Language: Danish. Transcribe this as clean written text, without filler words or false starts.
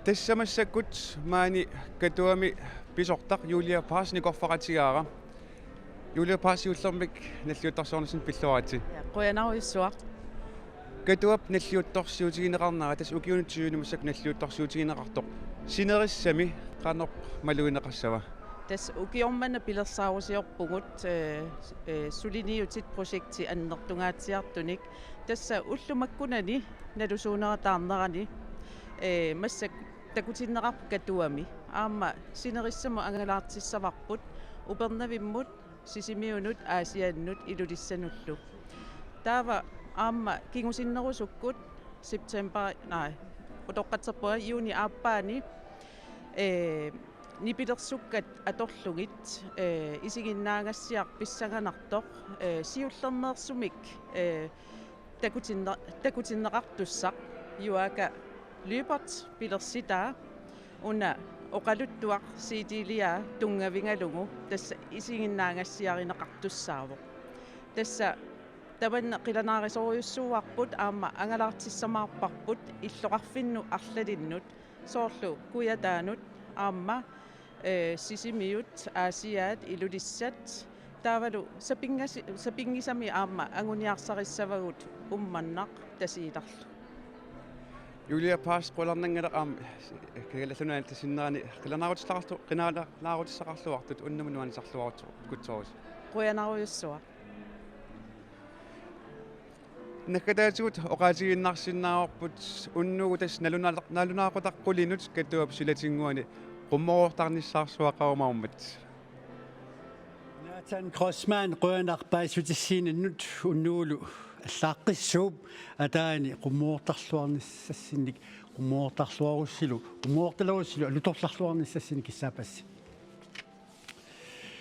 Тассамассаккут маани катуами писортақ Юлия Паасникорфақатигаара. Юлия Паасиуллермик наллиутторсуарнасин пиллуарати. Qoyanauissuaq Катуап наллиутторсиутигинеқарнара тас укиунутсиунумассак наллиутторсиутигинеқартоқ. Синериссами қаноқ малуинеқассава. tas ukiormanna pilersaarusiorpugut suliniutit projekti annertungaatiartunik tassa ullumakkunani nalusuunerataarnerani massak takutinneqarp katuami aamma sinerissamo angalaartissavarput upernavimmut sisimiunut aasiannut ilulissanullu taava aamma kingusinnerusukkut september utoqqatserpua juuni aappaani nipilersukkat atorlugit isiginnaangassiaq pissanganartoq siullerneersumik takutinneqartussaq yuaka Lübert pilersitaa una oqaluttuaq siitilia tungavingalungu tassa isiginnaangassiarineqartussaavuq tassa tavanna qilanaarisoriussuuarput aamma angalaartissamaarparput illoqarfinnu arlalinnut soorlu kuyataanut aamma sisimiut aasiaat ilulissat taavalu sapingisami aamma anguniarsarissavagut ummannaq tasiilarlu Julia Paas qolarnangalaqaam kagallallunaal tasinnaani qilanaarutisaqarluartut unnamunuanisarluarut kutsoris. qoyanaruyussua Nakataatut oqaatiginnarsinnaaorput unnugu tas nalunaaqutaqqulinut katuap sulatinguani qummoortarnissaarsuaqaumaumat. Nathan Grossman qoyanarpaisutissiinannut unnuulu аллааққиссууп атаани qummoortarluarnissassinik qummoortarluarussilu qummoortalarussilu alutorlarluarnissassinik kissaapas